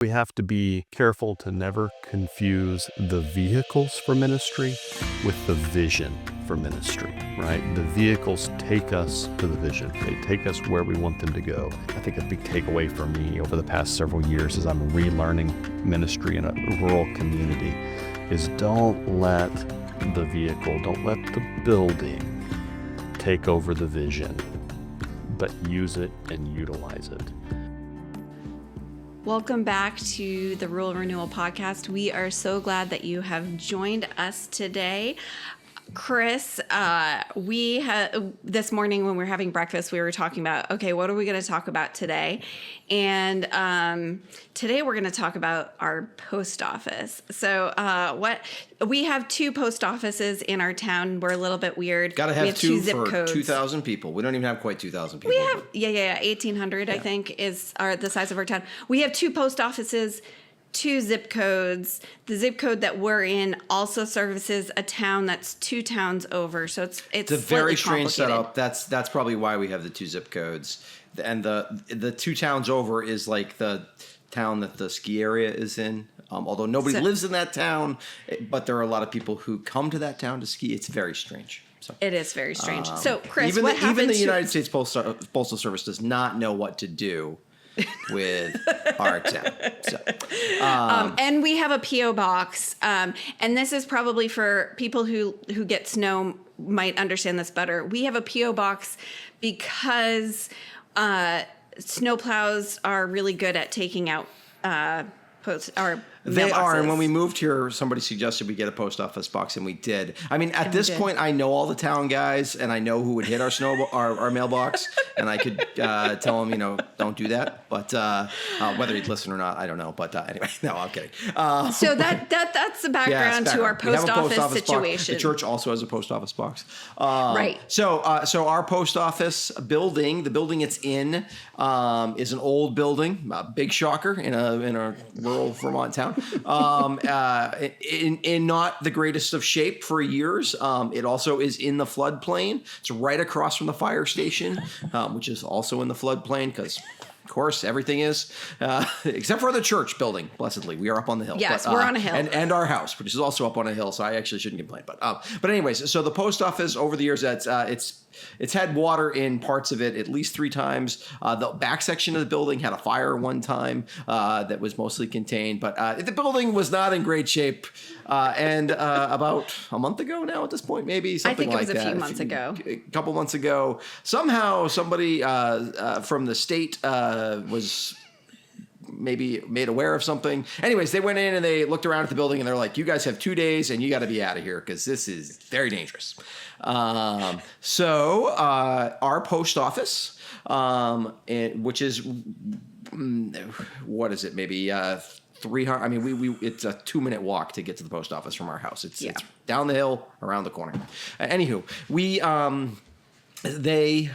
We have to be careful to never confuse the vehicles for ministry with the vision for ministry, right? The vehicles take us to the vision. They take us where we want them to go. I think a big takeaway for me over the past several years as I'm relearning ministry in a rural community is don't let the vehicle, don't let the building take over the vision, but use it and utilize it. Welcome back to the Rural Renewal Podcast. We are so glad that you have joined us today. Chris, this morning when we were having breakfast, we were talking about, okay, what are we going to talk about today? And today we're going to talk about our post office. So we have two post offices in our town. We're a little bit weird. Got to have two zip for codes. 2,000 people. We don't even have quite 2,000 people. We have, 1,800, I think, is the size of our town. We have two post offices, two zip codes. The zip code that we're in also services a town that's two towns over. So it's a very strange setup. That's probably why we have the two zip codes. And the two towns over is like the town that the ski area is in. Although nobody lives in that town, but there are a lot of people who come to that town to ski. It's very strange. So, it is very strange. So, Chris, even the United States Postal Service does not know what to do with our exam. So, and we have a P.O. box. And this is probably for people who get snow might understand this better. We have a P.O. box because snowplows are really good at taking out They are, and when we moved here, somebody suggested we get a post office box, and we did. I mean, at this point, I know all the town guys, and I know who would hit our mailbox, and I could tell them, don't do that. But whether he'd listen or not, I don't know. But anyway, no, I'm kidding. So that's the background to our post office situation. The church also has a post office box. Right. So our post office building, the building it's in, is an old building, a big shocker in a rural Vermont town. In not the greatest of shape for years. It also is in the floodplain. It's right across from the fire station, which is also in the floodplain because, of course, everything is, except for the church building, blessedly. We are up on the hill. Yes, we're on a hill. And our house, which is also up on a hill, so I actually shouldn't complain. But anyways, so the post office over the years, it's had water in parts of it at least 3 times. The back section of the building had a fire one time that was mostly contained, but the building was not in great shape. And about a month ago now at this point, maybe something like that. I think it was a few months ago. A couple months ago. Somehow somebody from the state was maybe made aware of something. Anyways, they went in and they looked around at the building and they're like, you guys have 2 days and you got to be out of here because this is very dangerous. So our post office, which is, what is it? Maybe 300. I mean, it's a 2-minute walk to get to the post office from our house. It's down the hill, around the corner. Anywho, They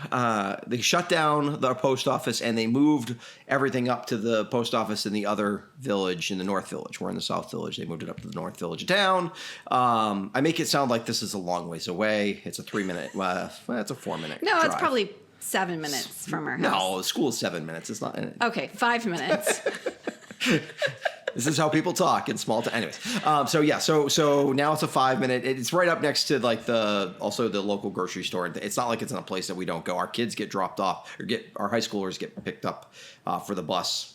shut down the post office and they moved everything up to the post office in the other village, in the North Village. We're in the South Village. They moved it up to the North Village of town. I make it sound like this is a long ways away. It's a 3-minute. It's a 4-minute. No, drive. It's probably 7 minutes from our house. No, the school is 7 minutes. It's not. Okay, 5 minutes. This is how people talk in small towns. Anyways, so now it's a 5-minute. It's right up next to like the local grocery store. It's not like it's in a place that we don't go. Our kids get dropped off, or our high schoolers get picked up for the bus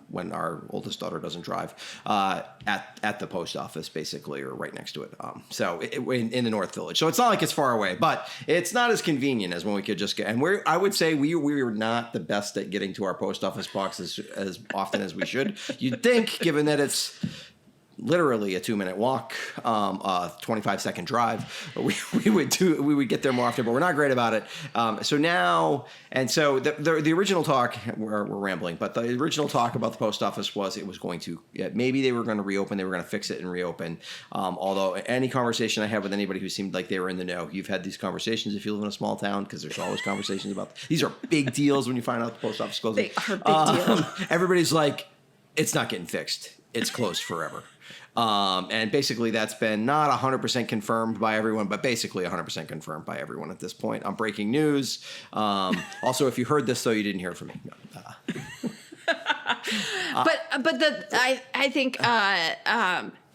when our oldest daughter doesn't drive at the post office, basically, or right next to it. So in the North Village. So it's not like it's far away, but it's not as convenient as when we could just get. And I would say we were not the best at getting to our post office box as often as we should. You'd think, given that it's literally a 2-minute walk, a 25-second drive. We would get there more often, but we're not great about it. So the original talk, we're rambling, but the original talk about the post office was it was going to, maybe they were going to reopen, they were going to fix it and reopen. Although any conversation I had with anybody who seemed like they were in the know, you've had these conversations if you live in a small town, because there's always conversations about, these are big deals when you find out the post office closing. They are big deals. Everybody's like, it's not getting fixed. It's closed forever. And basically that's been not 100% confirmed by everyone, but basically 100% confirmed by everyone at this point. On breaking news. Also, if you heard this, though, you didn't hear it from me. No. I think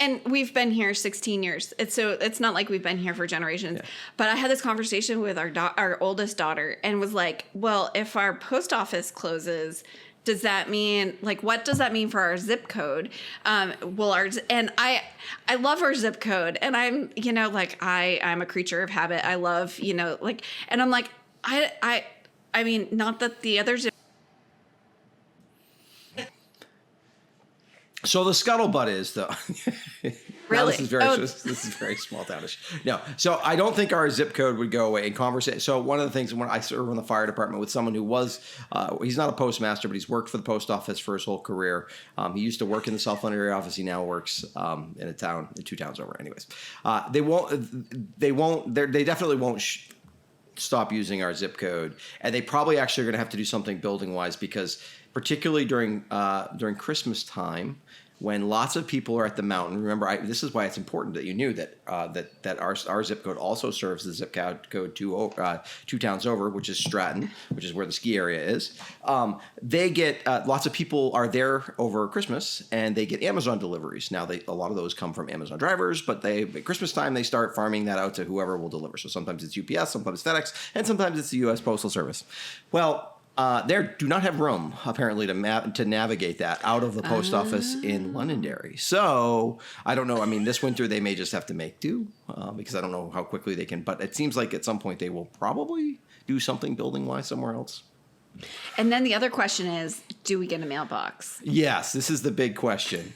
and we've been here 16 years. It's not like we've been here for generations. Yeah. But I had this conversation with our oldest daughter and was like, well, if our post office closes, does that mean, like, what does that mean for our zip code? And I love our zip code, and I'm, I'm a creature of habit. I love, and I'm like, I mean, not that the others. So the scuttlebutt is, though. Really? This is very small townish. No, so I don't think our zip code would go away in conversation. So one of the things when I serve in the fire department with someone who was, he's not a postmaster, but he's worked for the post office for his whole career. He used to work in the South London area office. He now works in 2 towns over. Anyways, they definitely won't stop using our zip code, and they probably actually are going to have to do something building wise, because particularly during Christmas time, when lots of people are at the mountain. Remember, this is why it's important that you knew that our zip code also serves the zip code 2 towns over, which is Stratton, which is where the ski area is. They get lots of people are there over Christmas, and they get Amazon deliveries. Now, a lot of those come from Amazon drivers, but at Christmas time they start farming that out to whoever will deliver. So sometimes it's UPS, sometimes FedEx, and sometimes it's the U.S. Postal Service. Well, they do not have room, apparently, to navigate that out of the post office in Londonderry. So I don't know. I mean, this winter they may just have to make do because I don't know how quickly they can. But it seems like at some point they will probably do something building-wise somewhere else. And then the other question is, do we get a mailbox? Yes, this is the big question.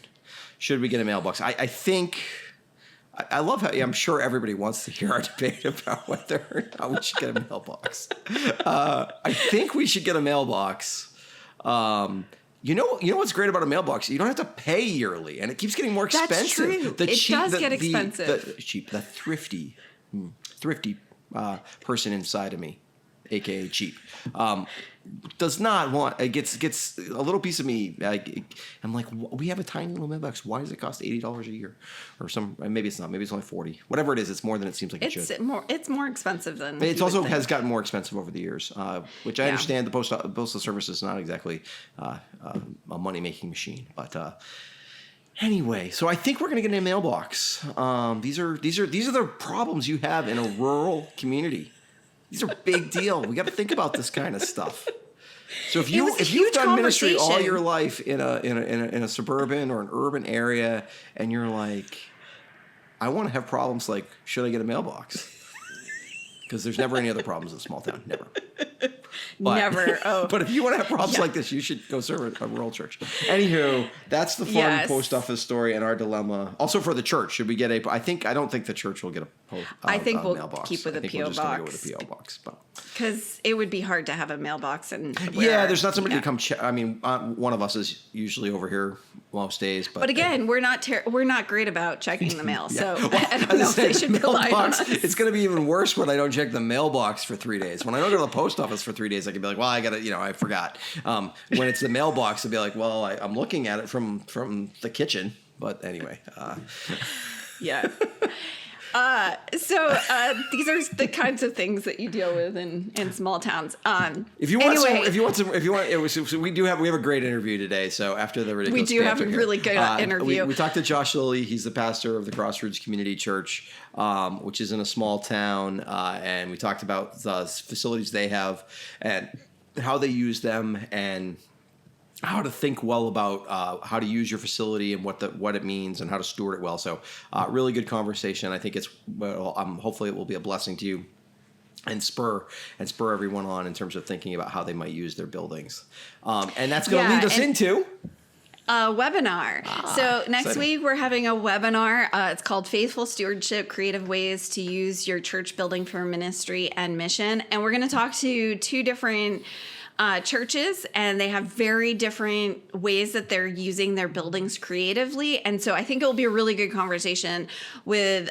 Should we get a mailbox? I think... I love how I'm sure everybody wants to hear our debate about whether or not we should get a mailbox. I think we should get a mailbox. You know what's great about a mailbox? You don't have to pay yearly, and it keeps getting more expensive. That's true. It does get expensive. The thrifty person inside of me, aka cheap, does not want. It gets a little piece of me. I'm like, we have a tiny little mailbox. Why does it cost $80 a year, or maybe it's not. Maybe it's only $40. Whatever it is, it's more than it seems like it should. It's more expensive than. It also has gotten more expensive over the years, which I understand. The postal service is not exactly a money making machine, but. Anyway, so I think we're going to get a mailbox. These are the problems you have in a rural community. These are big deal. We got to think about this kind of stuff. So if you've done ministry all your life in a suburban or an urban area, and you're like, I want to have problems like, should I get a mailbox? Because there's never any other problems in a small town. Never. Never. Oh. But if you want to have problems like this, you should go serve a rural church. Anywho, that's the fun post office story and our dilemma. Also for the church, should we get a? I don't think the church will get a. I think we'll mailbox. keep with a PO box. Go with a PO box, because it would be hard to have a mailbox and. There's not somebody to come check. I mean, one of us is usually over here most days, but again, we're not great about checking the mail, so I don't know if they should rely on us. It's going to be even worse when I don't check the mailbox for 3 days. When I don't go to the post office for 3 days, I can be like, well, I got to, I forgot. When it's the mailbox, I'll be like, well, I'm looking at it from the kitchen. But anyway. Yeah. So these are the kinds of things that you deal with in small towns. We do have a great interview today. So after the ridiculous, we do have a really good interview. We talked to Josh Lilly. He's the pastor of the Crossroads Community Church, which is in a small town, and we talked about the facilities they have and how they use them and how to think well about how to use your facility and what it means and how to steward it well. So really good conversation. I think hopefully it will be a blessing to you and spur everyone on in terms of thinking about how they might use their buildings. And that's going to lead us into a webinar. So next week we're having a webinar. It's called Faithful Stewardship, Creative Ways to Use Your Church Building for Ministry and Mission. And we're going to talk to 2 different churches, and they have very different ways that they're using their buildings creatively. And so I think it'll be a really good conversation with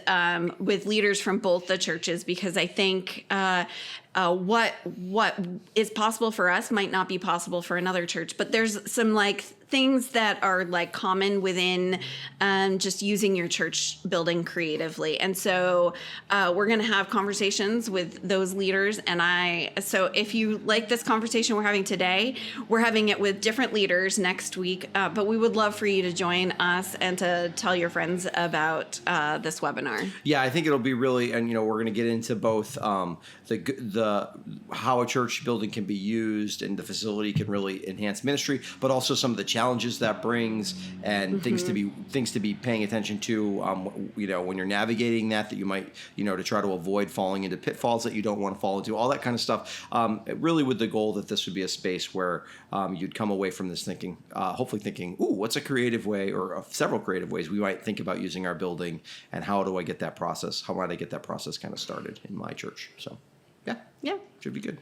leaders from both the churches, because I think what is possible for us might not be possible for another church. But there's some things that are like common within just using your church building creatively. And so we're going to have conversations with those leaders. So if you like this conversation we're having today, we're having it with different leaders next week. But we would love for you to join us and to tell your friends about this webinar. Yeah, I think it'll be really, and we're going to get into both the how a church building can be used and the facility can really enhance ministry, but also some of the challenges that brings and things to be paying attention to. When you're navigating that you might to try to avoid falling into pitfalls that you don't want to fall into, all that kind of stuff. Really, with the goal that this would be a space where you'd come away from this thinking, hopefully thinking, ooh, what's a creative way or several creative ways we might think about using our building, and how do I get that process? How might I get that process kind of started in my church? So, yeah, should be good.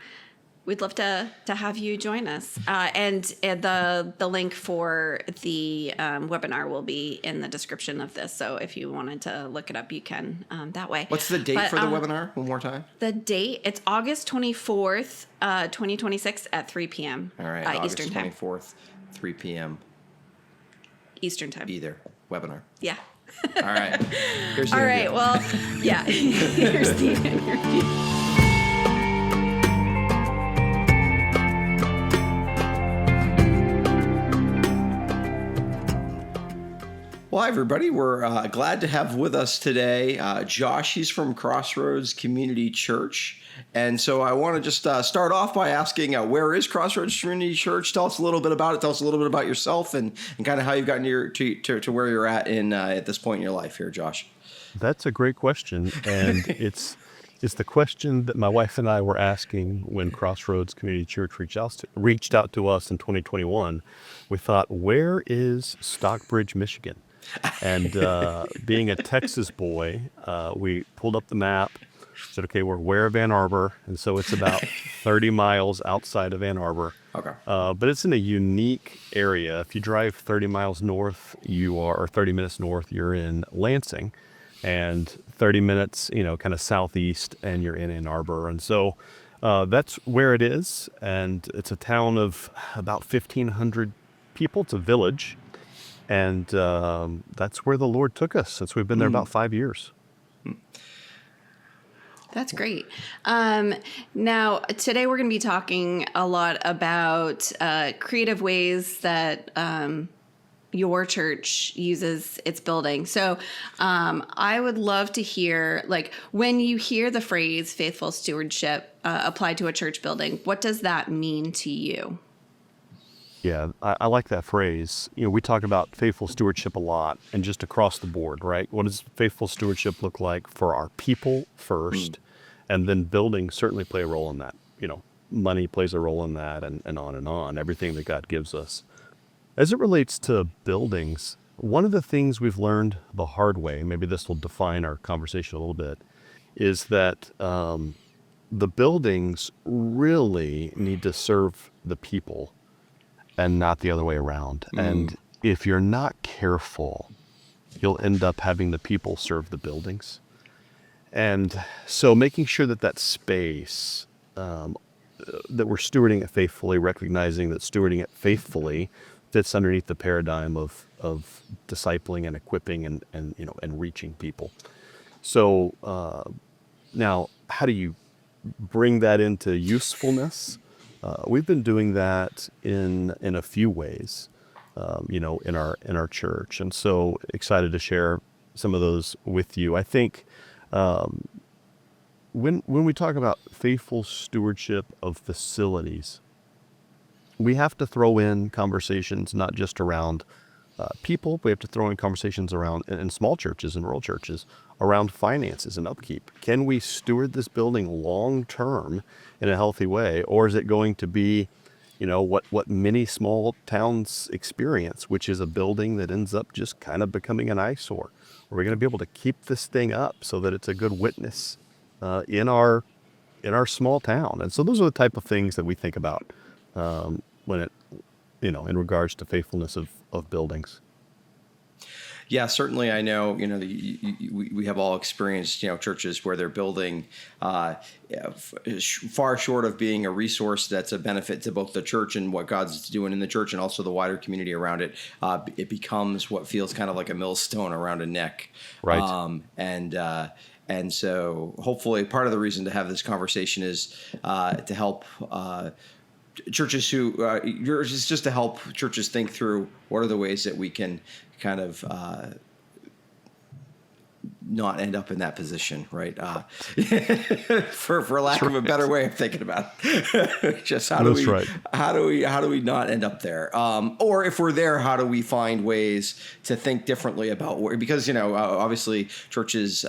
We'd love to have you join us. And the link for the webinar will be in the description of this. So if you wanted to look it up, you can that way. What's the date for the webinar? One more time. The date, it's August 24th, 2026 at 3 p.m. All right, August Eastern time. 24th, 3 p.m. Eastern time. Either webinar. Yeah. All right. Here's the All interview. right. Well, yeah. Here's the interview. Well, hi, everybody. We're glad to have with us today Josh. He's from Crossroads Community Church. And so I want to just start off by asking, where is Crossroads Community Church? Tell us a little bit about it. Tell us a little bit about yourself and kind of how you've gotten to where you're at at this point in your life here, Josh. That's a great question. And it's the question that my wife and I were asking when Crossroads Community Church reached out to us in 2021. We thought, where is Stockbridge, Michigan? And being a Texas boy, we pulled up the map, said, okay, we're where of Ann Arbor. And so it's about 30 miles outside of Ann Arbor. Okay. But it's in a unique area. If you drive 30 miles north, or 30 minutes north, you're in Lansing. And 30 minutes, kind of southeast, and you're in Ann Arbor. And so that's where it is. And it's a town of about 1,500 people. It's a village. And that's where the Lord took us since we've been there about 5 years. That's great. Now, today we're going to be talking a lot about creative ways that your church uses its building. So I would love to hear, when you hear the phrase faithful stewardship applied to a church building, what does that mean to you? Yeah, I like that phrase. We talk about faithful stewardship a lot and just across the board, right? What does faithful stewardship look like for our people first? And then buildings certainly play a role in that. Money plays a role in that, and on and on, everything that God gives us. As it relates to buildings, one of the things we've learned the hard way, maybe this will define our conversation a little bit, is that the buildings really need to serve the people and not the other way around. And if you're not careful, you'll end up having the people serve the buildings. And so making sure that space, that we're stewarding it faithfully, recognizing that stewarding it faithfully fits underneath the paradigm of discipling and equipping and reaching people. So now, how do you bring that into usefulness? We've been doing that in a few ways, in our church, and so excited to share some of those with you. I think when we talk about faithful stewardship of facilities, we have to throw in conversations not just around people. We have to throw in conversations around, in small churches and rural churches, around finances and upkeep. Can we steward this building long term in a healthy way, or is it going to be, what many small towns experience, which is a building that ends up just kind of becoming an eyesore? Are we going to be able to keep this thing up so that it's a good witness in our small town? And so those are the type of things that we think about when it, in regards to faithfulness of buildings. Yeah, certainly. I know, we have all experienced, churches where they're building far short of being a resource that's a benefit to both the church and what God's doing in the church and also the wider community around it. It becomes what feels kind of like a millstone around a neck. Right. And so hopefully part of the reason to have this conversation is to help churches just to help churches think through what are the ways that we can kind of not end up in that position, right? For lack of a better way of thinking about it, just how do we not end up there? Or if we're there, how do we find ways to think differently about where? Because obviously churches,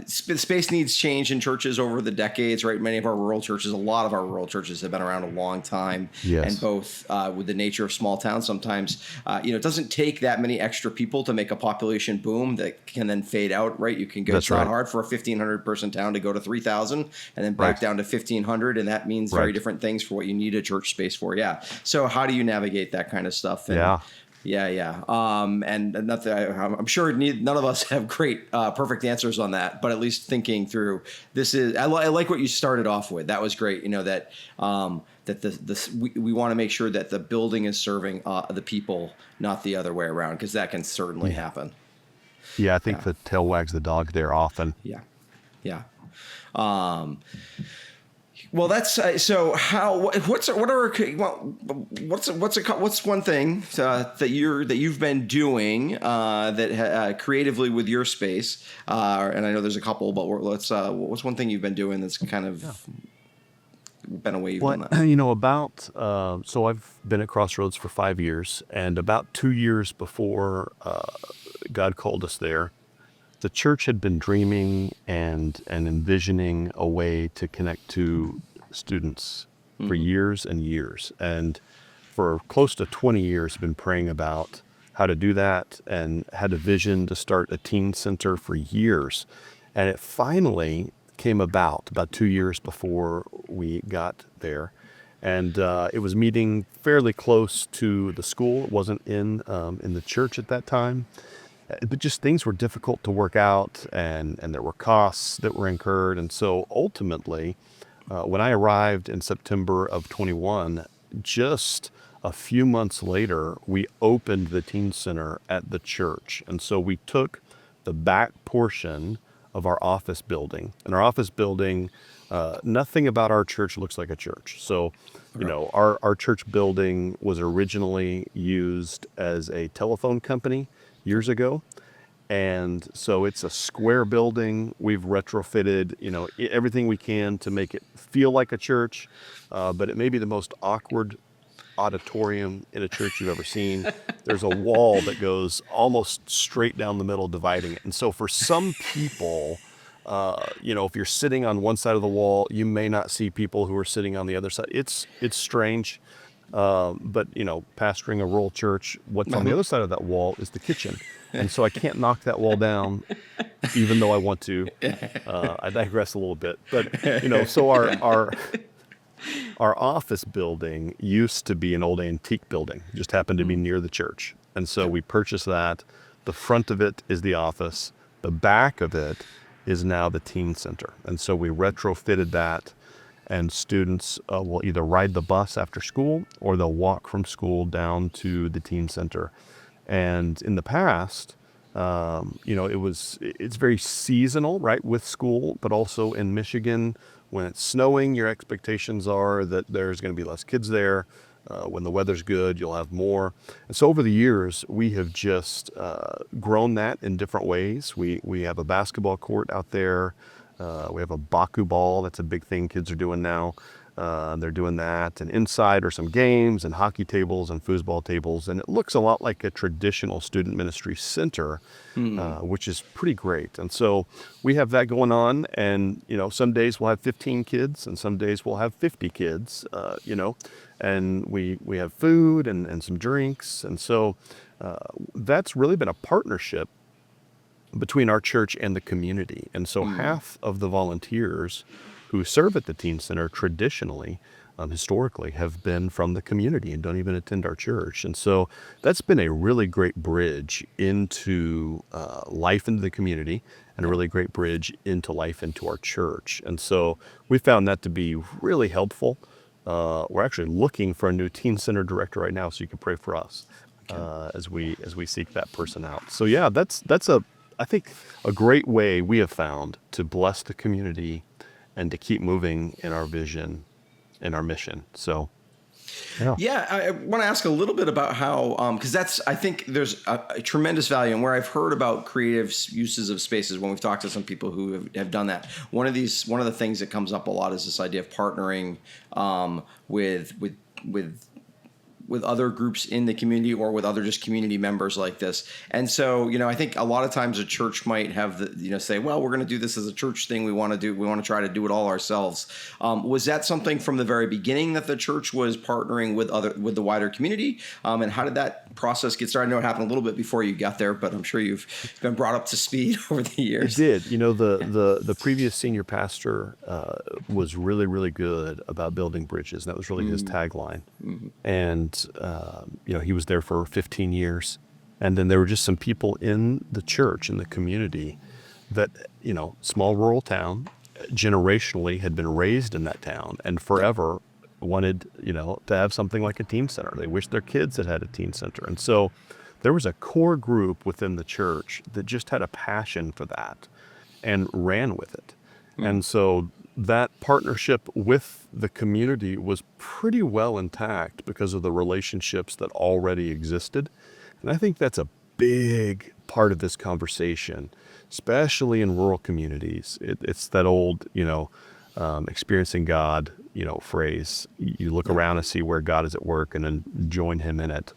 space needs change in churches over the decades, right? Many of our rural churches, a lot of our rural churches have been around a long time, Yes. and both with the nature of small towns, sometimes it doesn't take that many extra people to make a population boom that can then fade out. Right, you can go. That's It's not right. hard for a 1,500 person town to go to 3,000 and then back Right. down to 1,500, and that means very Right. different things for what you need a church space for. Yeah. So how do you navigate that kind of stuff? And Yeah. And not that I'm sure none of us have great, perfect answers on that, but at least thinking through this is. I like what you started off with. That was great. That we want to make sure that the building is serving the people, not the other way around, because that can certainly happen. Yeah, I think the tail wags the dog there often. Yeah. Well, that's so. What's one thing that you've been doing that creatively with your space? And I know there's a couple, but what's one thing you've been doing that's kind of been a way you've done that? So I've been at Crossroads for 5 years, and about 2 years before God called us there, the church had been dreaming and envisioning a way to connect to students for years and years. And for close to 20 years, been praying about how to do that and had a vision to start a teen center for years. And it finally came about 2 years before we got there. And it was meeting fairly close to the school. It wasn't in the church at that time. But just things were difficult to work out, and there were costs that were incurred. And so ultimately, when I arrived in September of 21, just a few months later, we opened the teen center at the church. And so we took the back portion of our office building. And our office building, nothing about our church looks like a church. So, our church building was originally used as a telephone company years ago. And so it's a square building. We've retrofitted, everything we can to make it feel like a church. But it may be the most awkward auditorium in a church you've ever seen. There's a wall that goes almost straight down the middle, dividing it. And so for some people, if you're sitting on one side of the wall, you may not see people who are sitting on the other side. It's strange. But pastoring a rural church, what's on the other side of that wall is the kitchen. And so I can't knock that wall down, even though I want to. I digress a little bit, but so our office building used to be an old antique building, just happened to be near the church. And so we purchased that. The front of it is the office. The back of it is now the teen center. And so we retrofitted that, and students will either ride the bus after school or they'll walk from school down to the teen center. And in the past, it's very seasonal, right, with school, but also in Michigan, when it's snowing, your expectations are that there's going to be less kids there. When the weather's good, you'll have more. And so over the years, we have just grown that in different ways. We have a basketball court out there. We have a Baku ball. That's a big thing kids are doing now. They're doing that. And inside are some games and hockey tables and foosball tables. And it looks a lot like a traditional student ministry center, which is pretty great. And so we have that going on. And, some days we'll have 15 kids and some days we'll have 50 kids, and we have food and some drinks. And so that's really been a partnership between our church and the community. And so half of the volunteers who serve at the teen center traditionally historically have been from the community and don't even attend our church. And so that's been a really great bridge into life into the community, and a really great bridge into life into our church. And so we found that to be really helpful. We're actually looking for a new teen center director right now, so you can pray for us as we seek that person out. So yeah, that's I think a great way we have found to bless the community and to keep moving in our vision and our mission. So Yeah, I want to ask a little bit about how, because I think there's a tremendous value, and where I've heard about creative uses of spaces when we've talked to some people who have done that. One of the things that comes up a lot is this idea of partnering with other groups in the community, or with other just community members like this. And so, I think a lot of times a church might have say, well, we're going to do this as a church thing. We want to try to do it all ourselves. Was that something from the very beginning that the church was partnering with the wider community? And how did that process get started? I know it happened a little bit before you got there, but I'm sure you've been brought up to speed over the years. It did. The previous senior pastor was really, really good about building bridges. And that was really his tagline. Mm-hmm. And he was there for 15 years. And then there were just some people in the church, in the community, that, small rural town, generationally had been raised in that town and forever wanted, to have something like a teen center. They wished their kids had a teen center. And so there was a core group within the church that just had a passion for that and ran with it. Mm. And so that partnership with the community was pretty well intact because of the relationships that already existed. And I think that's a big part of this conversation, especially in rural communities. It's that old, experiencing God, phrase. You look around and see where God is at work and then join him in it.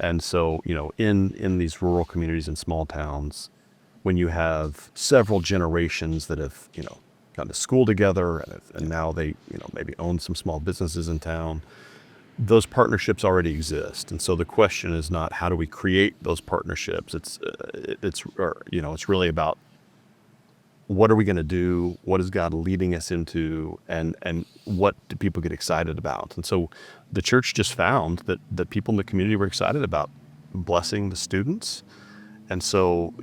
And so, in these rural communities and small towns, when you have several generations that have, gone to school together, and now they, maybe own some small businesses in town, those partnerships already exist. And so the question is not how do we create those partnerships. It's really about what are we going to do? What is God leading us into? And what do people get excited about? And so the church just found that people in the community were excited about blessing the students. And so,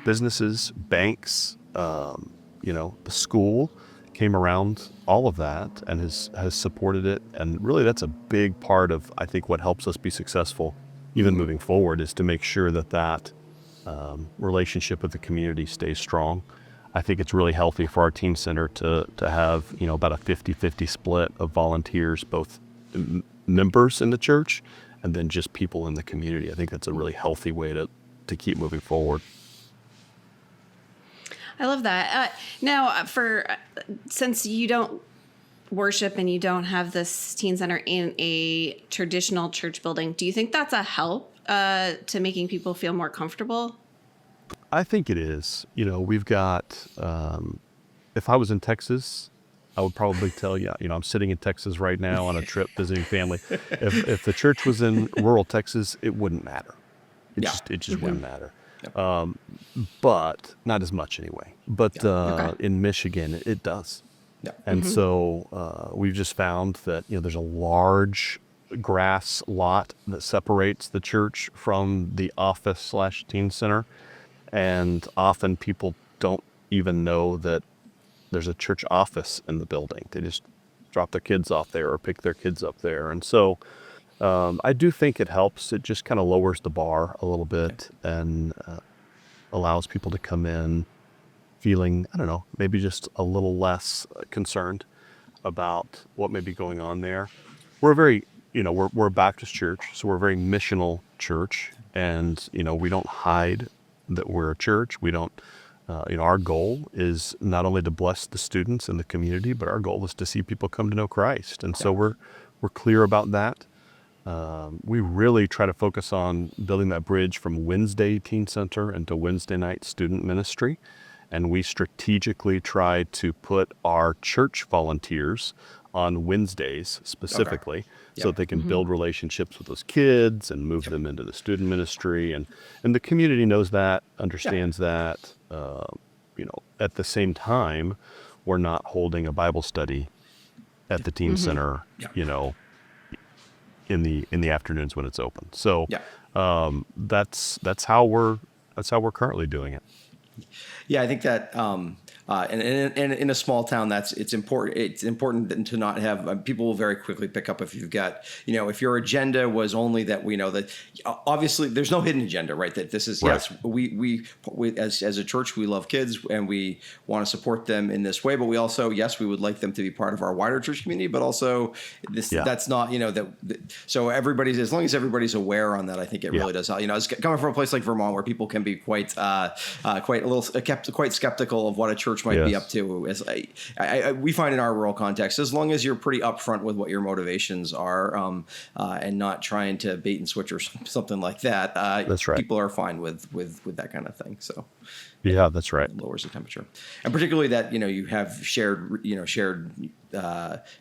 businesses, banks, the school came around all of that and has supported it. And really that's a big part of, I think, what helps us be successful even moving forward, is to make sure that relationship with the community stays strong. I think it's really healthy for our teen center to have, about a 50-50 split of volunteers, both members in the church and then just people in the community. I think that's a really healthy way to keep moving forward. I love that. Now, since you don't worship and you don't have this teen center in a traditional church building, do you think that's a help to making people feel more comfortable? I think it is. We've got, if I was in Texas, I would probably tell you, I'm sitting in Texas right now on a trip visiting family. If the church was in rural Texas, it wouldn't matter. It just wouldn't matter. But not as much anyway. But in Michigan, it does. Yeah. And so we've just found that, there's a large grass lot that separates the church from the office/teen center. And often people don't even know that there's a church office in the building. They just drop their kids off there or pick their kids up there. And so I do think it helps. It just kind of lowers the bar a little bit and allows people to come in feeling, maybe just a little less concerned about what may be going on there. We're very, we're a Baptist church, so we're a very missional church. And, we don't hide that we're a church. We don't, our goal is not only to bless the students in the community, but our goal is to see people come to know Christ. And so we're clear about that. We really try to focus on building that bridge from Wednesday Teen Center into Wednesday night student ministry. And we strategically try to put our church volunteers on Wednesdays specifically so that they can build relationships with those kids and move them into the student ministry. And the community knows that, understands that. At the same time, we're not holding a Bible study at the teen center, in the afternoons when it's open. So that's how we're currently doing it. Yeah, I think that, and in a small town, it's important. It's important to not have people will very quickly pick up if you've got, if your agenda was only that we know that obviously there's no hidden agenda, right? That this is, yes, we as a church, we love kids and we want to support them in this way, but we also, yes, we would like them to be part of our wider church community, but also that's not, so as long as everybody's aware on that, I think it really does help. It's coming from a place like Vermont where people can be quite skeptical of what a church might be up to. As we find in our rural context, as long as you're pretty upfront with what your motivations are, and not trying to bait and switch or something like that, that's right. People are fine with that kind of thing. So yeah, that's right. It lowers the temperature, and particularly that you have shared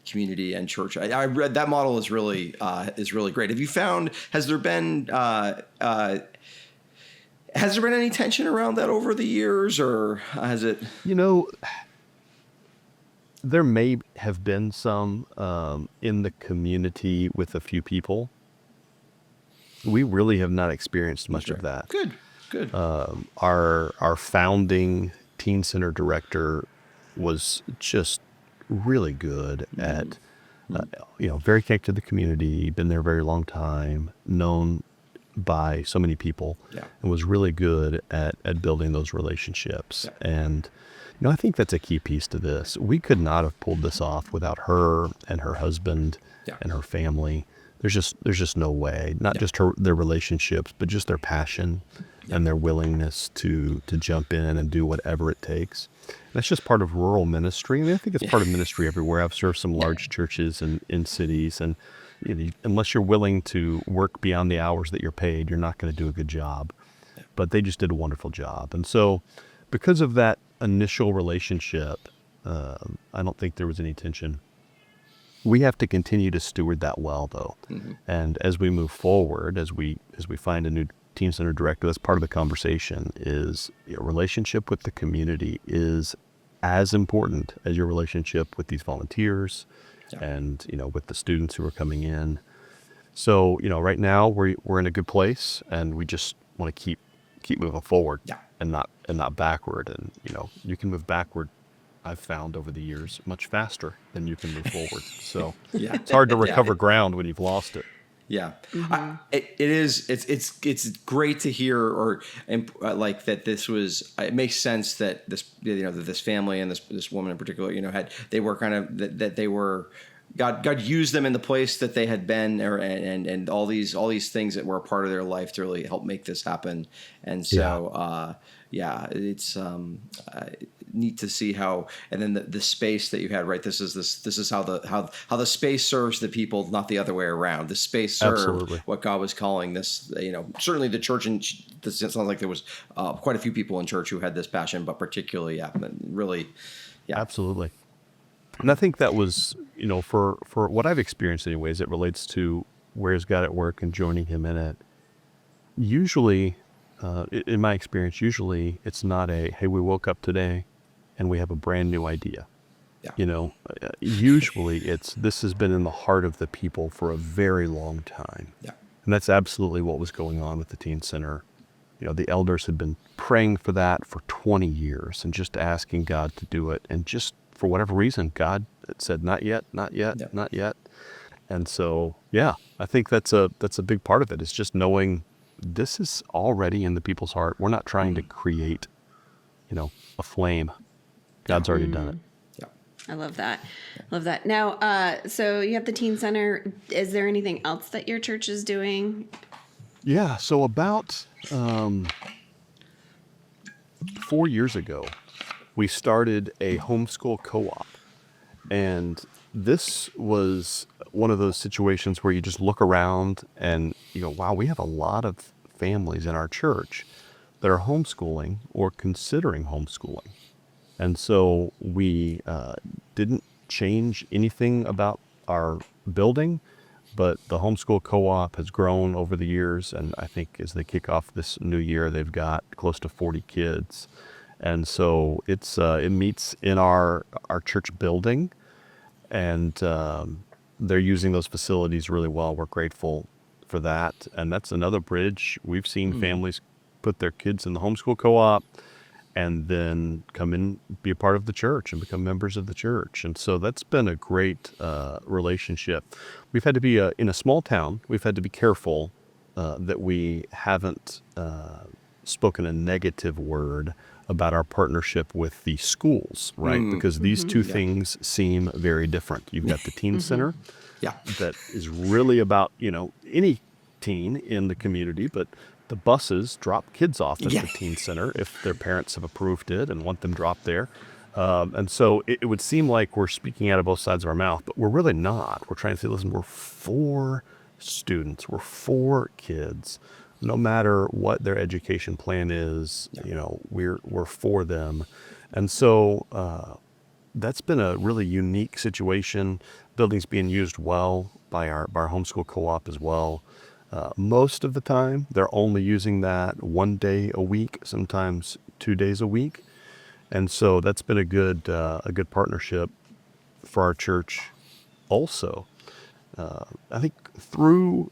community and church. I read that model is really great. Have you found has there been any tension around that over the years, or has it? There may have been some in the community with a few people. We really have not experienced much of that. Good. Our founding teen center director was just really good at, very connected to the community, been there a very long time, known by so many people, and was really good at building those relationships. And I think that's a key piece to this. We could not have pulled this off without her and her husband and her family. There's just no way. Not just their relationships, but just their passion and their willingness to jump in and do whatever it takes. And that's just part of rural ministry. I mean, I think it's part of ministry everywhere. I've served some large churches in cities, and unless you're willing to work beyond the hours that you're paid, you're not going to do a good job. But they just did a wonderful job. And so because of that initial relationship, I don't think there was any tension. We have to continue to steward that well, though. Mm-hmm. And as we move forward, as we find a new teen center director, that's part of the conversation, is your relationship with the community is as important as your relationship with these volunteers and, with the students who are coming in. So, right now we're in a good place, and we just want to keep moving forward and not backward. And, you can move backward, I've found over the years, much faster than you can move forward. So it's hard to recover ground when you've lost it. Yeah, mm-hmm. It's great to hear, like that. This was. It makes sense that this, that this family and this woman in particular, God used them in the place that they had been, and all these things that were a part of their life to really help make this happen. And so, it's neat to see how, and then the space that you had, right? This is how the space serves the people, not the other way around. The space served what God was calling this. Certainly the church, and it sounds like there was quite a few people in church who had this passion, but particularly, really, absolutely. And I think that was, for what I've experienced anyways, it relates to where's God at work and joining him in it. Usually, in my experience, it's not hey, we woke up today and we have a brand new idea. Yeah. Usually this has been in the heart of the people for a very long time. Yeah. And that's absolutely what was going on with the teen center. The elders had been praying for that for 20 years and just asking God to do it. And just for whatever reason, God said, not yet, not yet, not yet. And so, I think that's a big part of it. It's just knowing this is already in the people's heart. We're not trying to create, a flame. God's already done it. Yeah. I love that. Love that. Now, so you have the teen center. Is there anything else that your church is doing? Yeah. So about 4 years ago, we started a homeschool co-op. And this was one of those situations where you just look around and you go, wow, we have a lot of families in our church that are homeschooling or considering homeschooling. And so we didn't change anything about our building, but the homeschool co-op has grown over the years. And I think as they kick off this new year, they've got close to 40 kids. And so it meets in our church building. and they're using those facilities really well. We're grateful for that. And that's another bridge. We've seen families put their kids in the homeschool co-op and then come in, be a part of the church and become members of the church. And so that's been a great relationship. We've had to be, in a small town, we've had to be careful that we haven't spoken a negative word about our partnership with the schools, right? Because these two things seem very different. You've got the teen center that is really about, any teen in the community, but the buses drop kids off at the teen center if their parents have approved it and want them dropped there. And so it would seem like we're speaking out of both sides of our mouth, but we're really not. We're trying to say, listen, we're for students, we're for kids. No matter what their education plan is, we're for them. And so that's been a really unique situation. Building's being used well by our homeschool co-op as well. Most of the time, they're only using that 1 day a week, sometimes 2 days a week. And so that's been a good partnership for our church also. I think through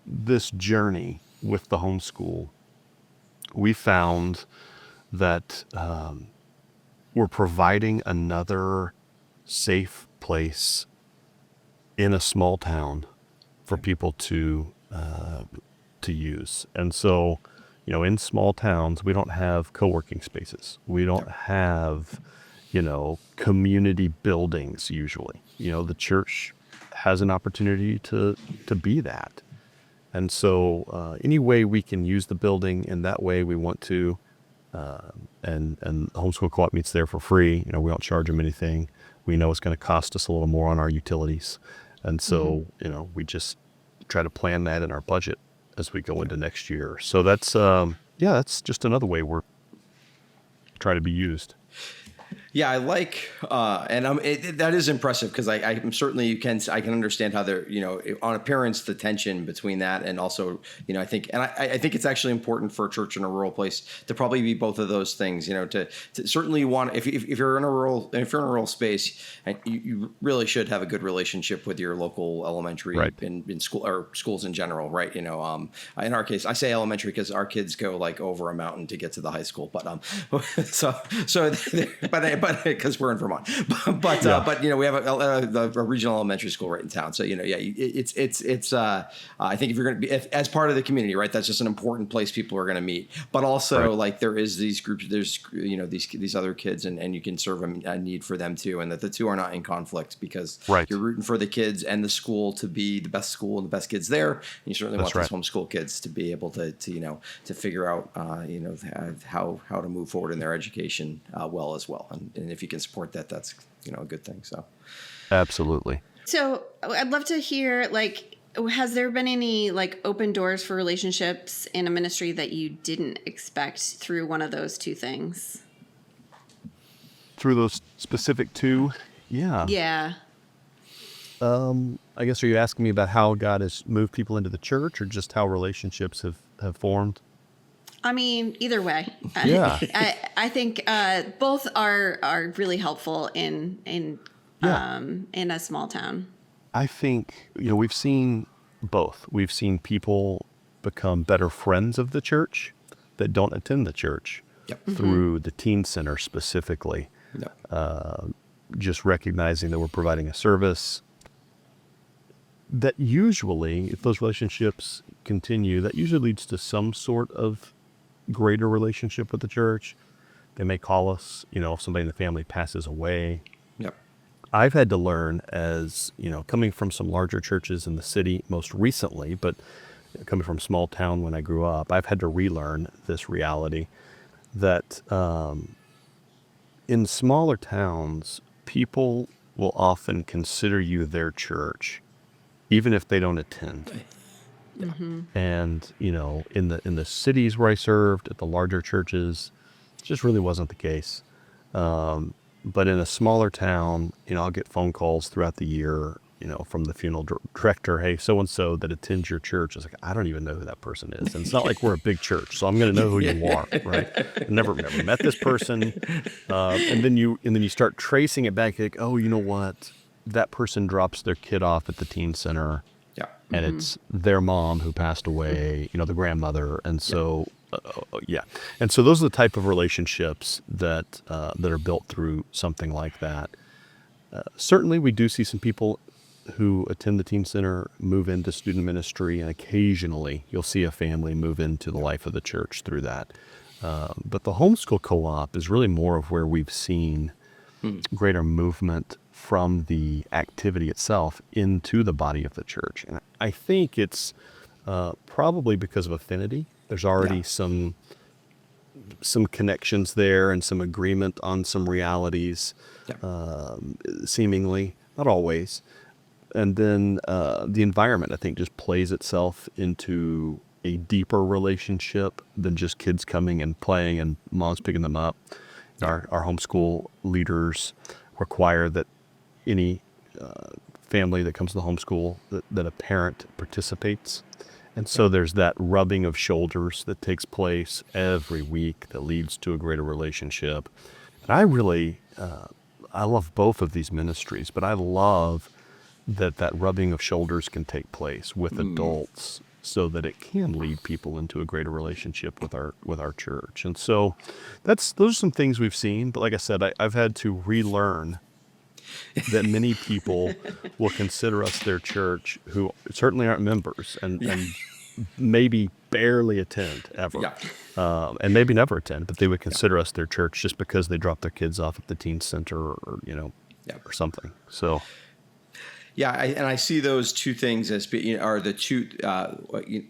this journey with the homeschool, we found that we're providing another safe place in a small town for people to use. And so, in small towns, we don't have co-working spaces. We don't have, community buildings usually. The church has an opportunity to be that. And so any way we can use the building in that way we want to, and the homeschool co-op meets there for free. We don't charge them anything. We know it's going to cost us a little more on our utilities. And so, we just try to plan that in our budget as we go into next year. So that's, that's just another way we're trying to be used. Yeah, I like, and that is impressive because I'm certainly I can understand how there, on appearance, the tension between that and also, I think it's actually important for a church in a rural place to probably be both of those things, to certainly want, if you're in a rural space, you really should have a good relationship with your local elementary in school or schools in general, right? In our case, I say elementary because our kids go like over a mountain to get to the high school, but but because we're in Vermont, but we have a regional elementary school right in town. So it's I think if you're going to be as part of the community, right, that's just an important place people are going to meet. But also like there is these groups, there's these other kids, and you can serve a need for them too, and that the two are not in conflict because you're rooting for the kids and the school to be the best school and the best kids there. And you certainly want those homeschool kids to be able to figure out how to move forward in their education well as well. And if you can support that, that's a good thing. So, absolutely. So I'd love to hear, has there been any open doors for relationships in a ministry that you didn't expect through one of those two things? Through those specific two, yeah. I guess, are you asking me about how God has moved people into the church, or just how relationships have formed? I mean, either way. Yeah. I think both are really helpful in a small town. I think, we've seen both. We've seen people become better friends of the church that don't attend the church through the teen center specifically. Just recognizing that we're providing a service that usually, if those relationships continue, that usually leads to some sort of greater relationship with the church. They may call us, if somebody in the family passes away. I've had to learn, as coming from some larger churches in the city most recently, but coming from a small town when I grew up, I've had to relearn this reality that in smaller towns, people will often consider you their church, even if they don't attend. And in the cities where I served, at the larger churches, it just really wasn't the case. But in a smaller town, I'll get phone calls throughout the year, from the funeral director. Hey, so and so that attends your church. I was like, I don't even know who that person is, and it's not like we're a big church, so I'm going to know who you are, right? I never met this person, and then you start tracing it back. You're like, oh, you know what? that person drops their kid off at the teen center, Yeah. and it's their mom who passed away, the grandmother. And so, And so those are the type of relationships that are built through something like that. Certainly we do see some people who attend the teen center move into student ministry, and occasionally you'll see a family move into the life of the church through that. But the homeschool co-op is really more of where we've seen greater movement from the activity itself into the body of the church. And I think it's probably because of affinity. There's already some connections there and some agreement on some realities, seemingly, not always. And then the environment, I think, just plays itself into a deeper relationship than just kids coming and playing and mom's picking them up. Our homeschool leaders require that any family that comes to the homeschool, that a parent participates. And so there's that rubbing of shoulders that takes place every week that leads to a greater relationship. And I really, I love both of these ministries, but I love that rubbing of shoulders can take place with adults so that it can lead people into a greater relationship with our church. And so those are some things we've seen. But like I said, I've had to relearn that many people will consider us their church who certainly aren't members and maybe barely attend ever, and maybe never attend, but they would consider us their church just because they dropped their kids off at the teen center or something. So. Yeah, I see those two things as are the two.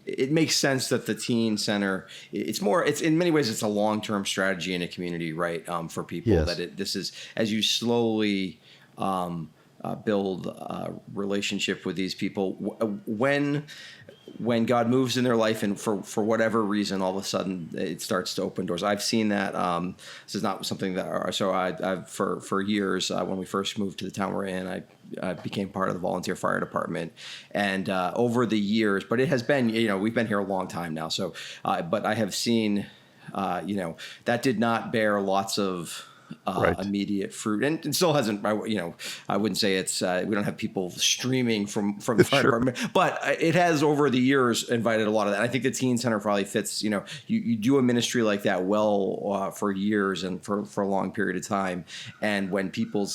It makes sense that the teen center. It's in many ways it's a long-term strategy in a community, right? For people this is as you slowly build a relationship with these people. When God moves in their life and for whatever reason, all of a sudden it starts to open doors. I've seen that. This is not something that. I've for years when we first moved to the town we're in, I became part of the volunteer fire department, and over the years, but it has been we've been here a long time now. So, but I have seen that did not bear lots of immediate fruit, and still hasn't. I wouldn't say it's. We don't have people streaming from the fire department, but it has over the years invited a lot of that. I think the teen center probably fits. You do a ministry like that well for years and for a long period of time, and when people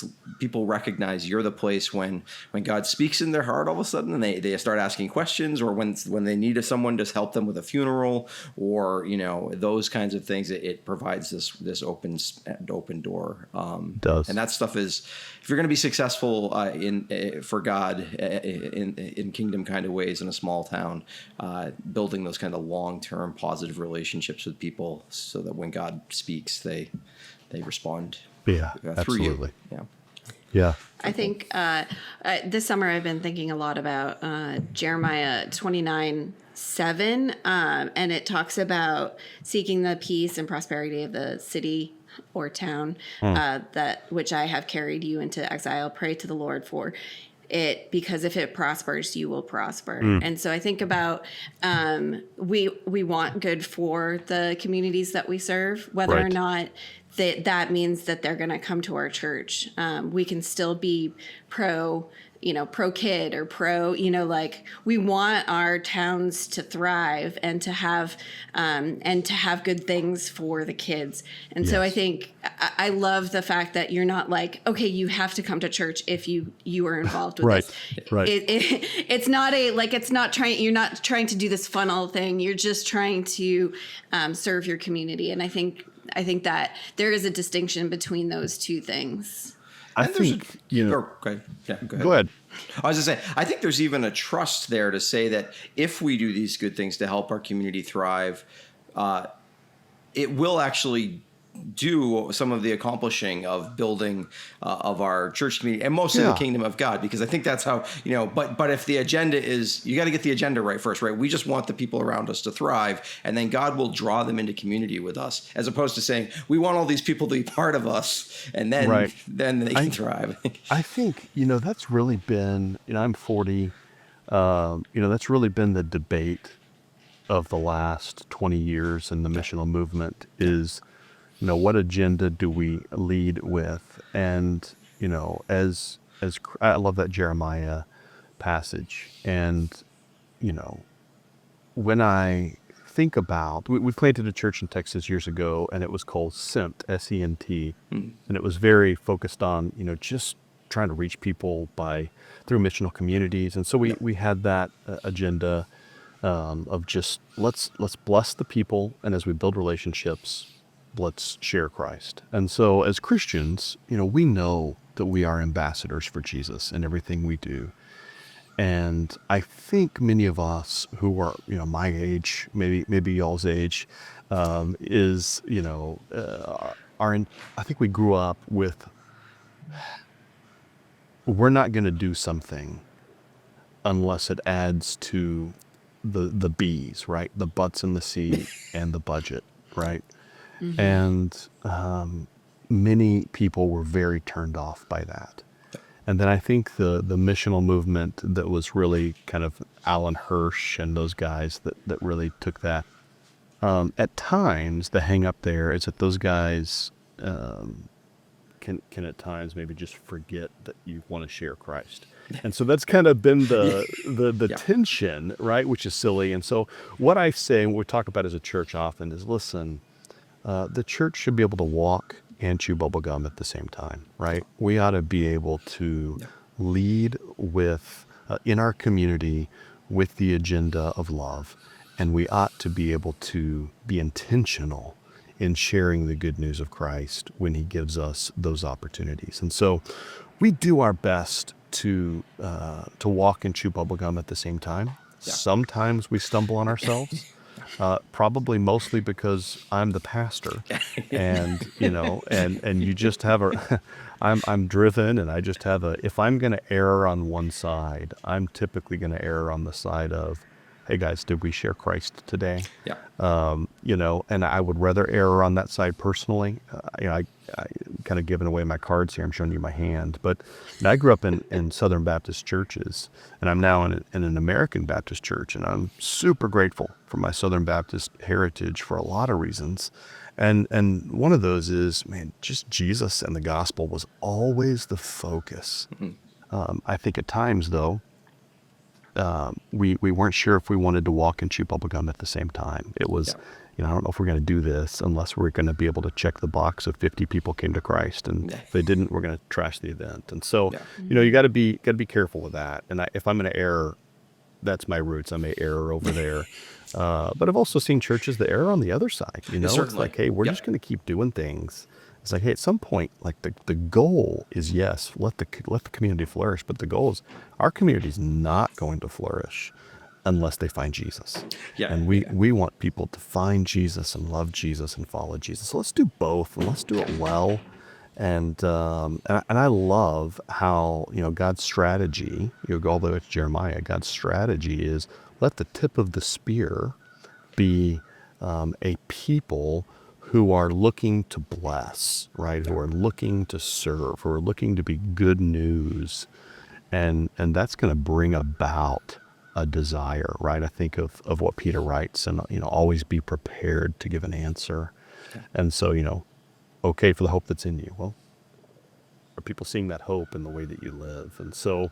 recognize you're the place when God speaks in their heart all of a sudden, and they start asking questions, or when they need someone to help them with a funeral, or those kinds of things, it provides this open door. Does. And that stuff is, if you're going to be successful for God in kingdom kind of ways in a small town, building those kind of long-term positive relationships with people so that when God speaks, they respond. Yeah, through absolutely. You. Yeah. I think this summer I've been thinking a lot about Jeremiah 29:7, and it talks about seeking the peace and prosperity of the city or town that which I have carried you into exile. Pray to the Lord for it, because if it prospers, you will prosper. And so I think about we want good for the communities that we serve, whether or not that means that they're going to come to our church. We can still be pro kid or pro, we want our towns to thrive and to have good things for the kids. And so I think I love the fact that you're not like, okay, you have to come to church if you are involved with this. Right. It's not you're not trying to do this funnel thing. You're just trying to serve your community. And I think that there is a distinction between those two things. I think, go ahead. Go ahead. I was going to say, I think there's even a trust there to say that if we do these good things to help our community thrive, it will actually do some of the accomplishing of building of our church community and most of the kingdom of God, because I think that's how, but if the agenda is, you got to get the agenda right first, right? We just want the people around us to thrive, and then God will draw them into community with us, as opposed to saying, we want all these people to be part of us, and then they can thrive. I think, that's really been, I'm 40, that's really been the debate of the last 20 years in the missional movement is, what agenda do we lead with? And, as I love that Jeremiah passage. And, you know, when I think about, we planted a church in Texas years ago, and it was called SENT, S-E-N-T. And it was very focused on, you know, just trying to reach people through missional communities. And so we had that agenda of just let's bless the people, and as we build relationships, let's share Christ. And so as Christians, you know, we know that we are ambassadors for Jesus in everything we do. And I think many of us who are, you know, my age, maybe y'all's age, is, you know, I think we grew up with, we're not going to do something unless it adds to the B's, right? The butts in the seat and the budget, right? And many people were very turned off by that. And then I think the missional movement that was really kind of Alan Hirsch and those guys that really took that. At times, the hang up there is that those guys can at times maybe just forget that you want to share Christ. And so that's kind of been the tension, right? Which is silly. And so what I say, and what we talk about as a church often is, listen, the church should be able to walk and chew bubblegum at the same time, right? We ought to be able to lead with, in our community, with the agenda of love. And we ought to be able to be intentional in sharing the good news of Christ when he gives us those opportunities. And so we do our best to walk and chew bubblegum at the same time. Yeah. Sometimes we stumble on ourselves. Probably mostly because I'm the pastor, and you know, and you just have I'm driven, and I just have if I'm going to err on one side, I'm typically going to err on the side of, hey guys, did we share Christ today? Yeah. You know, and I would rather err on that side personally. You know, I kind of giving away my cards here. I'm showing you my hand, but I grew up in Southern Baptist churches, and I'm now in an American Baptist church, and I'm super grateful for my Southern Baptist heritage for a lot of reasons. And one of those is, man, just Jesus and the gospel was always the focus. I think at times though, we weren't sure if we wanted to walk and chew bubblegum at the same time. It was, you know, I don't know if we're going to do this unless we're going to be able to check the box of 50 people came to Christ, and if they didn't, we're going to trash the event. And so, you know, you got to be careful with that. And if I'm going to err, that's my roots. I may err over there. But I've also seen churches that err on the other side. You know, it's like, hey, we're just going to keep doing things. It's like, hey, at some point, like the goal is, yes, let the community flourish, but the goal is our community is not going to flourish unless they find Jesus. Yeah. And we want people to find Jesus and love Jesus and follow Jesus. So let's do both, and let's do it well. And I love how, you know, God's strategy, you go all the way to Jeremiah, God's strategy is let the tip of the spear be a people who are looking to bless, right? Who are looking to serve, who are looking to be good news. And that's going to bring about a desire, right? I think of what Peter writes, and, you know, always be prepared to give an answer. And so, you know, okay for the hope that's in you. Well, are people seeing that hope in the way that you live? And so,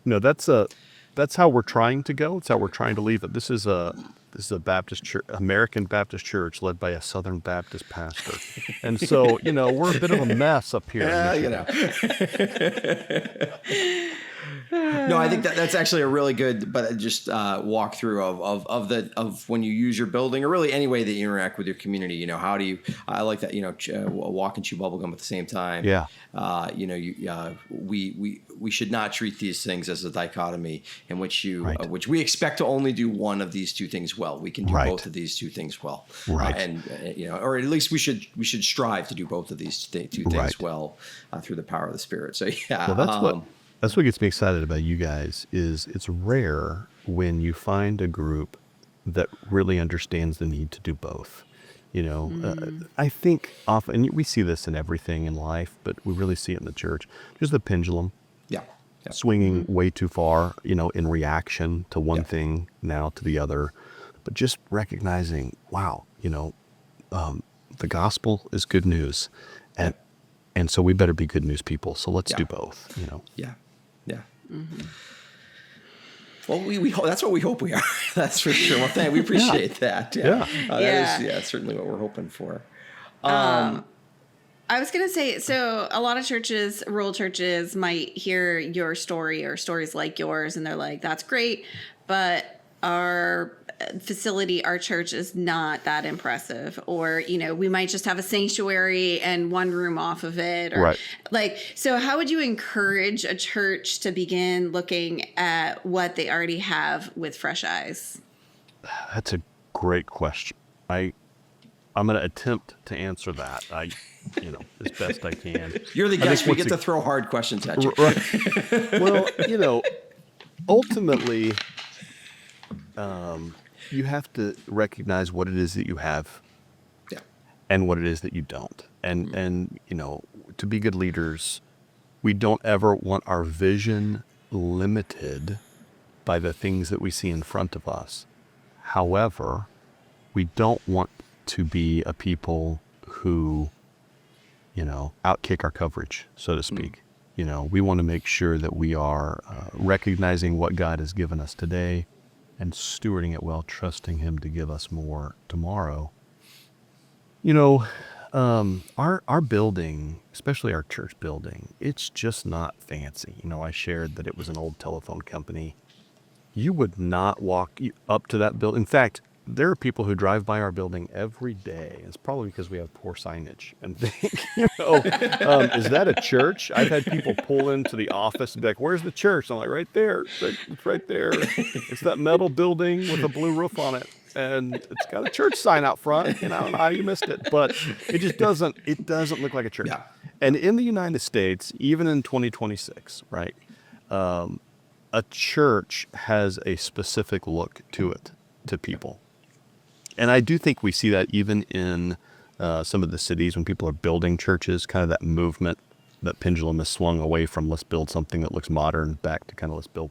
you know, that's how we're trying to go. It's how we're trying to leave it. This is a Baptist church, American Baptist church led by a Southern Baptist pastor. And so, you know, we're a bit of a mess up here. You know. No, I think that's actually a really good, but just walk through of when you use your building, or really any way that you interact with your community. You know, how do you? I like that. You know, walk and chew bubblegum at the same time. Yeah. You know, we should not treat these things as a dichotomy in which which we expect to only do one of these two things well. We can do both of these two things well. Right. And you know, or at least we should strive to do both of these two things well through the power of the Spirit. So yeah. Well, that's what gets me excited about you guys is it's rare when you find a group that really understands the need to do both. You know, I think often, and we see this in everything in life, but we really see it in the church. There's the pendulum swinging way too far, you know, in reaction to one thing now to the other. But just recognizing, wow, you know, the gospel is good news. And so we better be good news people. So let's do both, you know. Yeah. Yeah. Well, we hope, that's what we hope we are. That's for sure. Well, we appreciate that. Yeah. That is certainly what we're hoping for. I was going to say, so a lot of churches, rural churches, might hear your story or stories like yours, and they're like, that's great, but our facility, our church is not that impressive. Or, we might just have a sanctuary and one room off of it. Or so how would you encourage a church to begin looking at what they already have with fresh eyes? That's a great question. I'm going to attempt to answer that. As best I can. You're the guest. We get to throw hard questions at you. Right. Well, ultimately, you have to recognize what it is that you have, and what it is that you don't. And to be good leaders, we don't ever want our vision limited by the things that we see in front of us. However, we don't want to be a people who, outkick our coverage, so to speak. We want to make sure that we are recognizing what God has given us today and stewarding it well, trusting Him to give us more tomorrow. Our building, especially our church building, it's just not fancy. I shared that it was an old telephone company. You would not walk up to that building. In fact, there are people who drive by our building every day. It's probably because we have poor signage and think, is that a church? I've had people pull into the office and be like, "Where's the church?" I'm like, "Right there. It's right there. It's that metal building with a blue roof on it. And it's got a church sign out front. I don't know how you missed it, but it just doesn't look like a church." Yeah. And in the United States, even in 2026, right, a church has a specific look to it, to people. And I do think we see that even in some of the cities when people are building churches, kind of that movement, that pendulum is swung away from let's build something that looks modern back to kind of let's build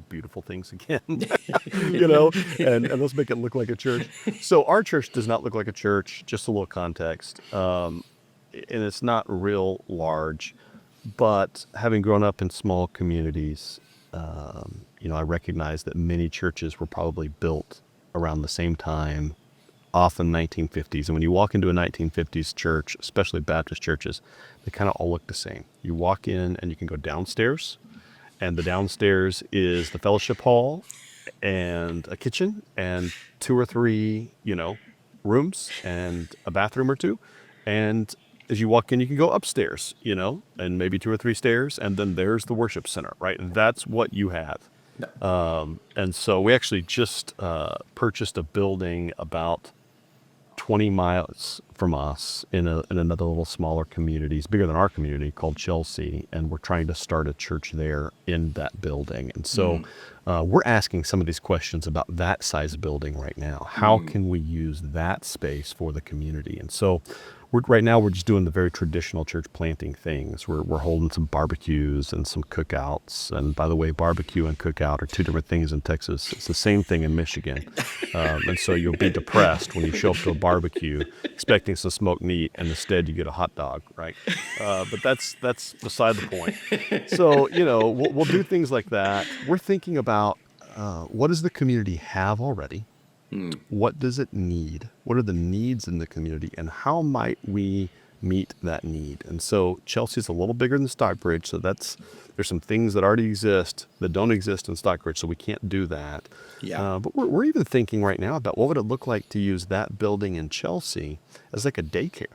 beautiful things again, and let's make it look like a church. So our church does not look like a church, just a little context. And it's not real large, but having grown up in small communities, I recognize that many churches were probably built around the same time, often 1950s. And when you walk into a 1950s church, especially Baptist churches, they kind of all look the same. You walk in and you can go downstairs, and the downstairs is the fellowship hall and a kitchen and 2 or 3, rooms and a bathroom or 2. And as you walk in, you can go upstairs, and maybe 2 or 3 stairs. And then there's the worship center, right? And that's what you have. And so we actually just purchased a building about 20 miles from us in another little smaller community. It's bigger than our community, called Chelsea, and we're trying to start a church there in that building. And so we're asking some of these questions about that size building right now. How can we use that space for the community? And so right now we're just doing the very traditional church planting things. We're holding some barbecues and some cookouts. And by the way, barbecue and cookout are 2 different things in Texas. It's the same thing in Michigan. And so you'll be depressed when you show up to a barbecue expecting some smoked meat, and instead you get a hot dog, right? But that's beside the point. So, we'll do things like that. We're thinking about what does the community have already? What does it need? What are the needs in the community, and how might we meet that need? And so Chelsea's a little bigger than Stockbridge, so there's some things that already exist that don't exist in Stockbridge, so we can't do that. Yeah. But we're even thinking right now about what would it look like to use that building in Chelsea as like a daycare.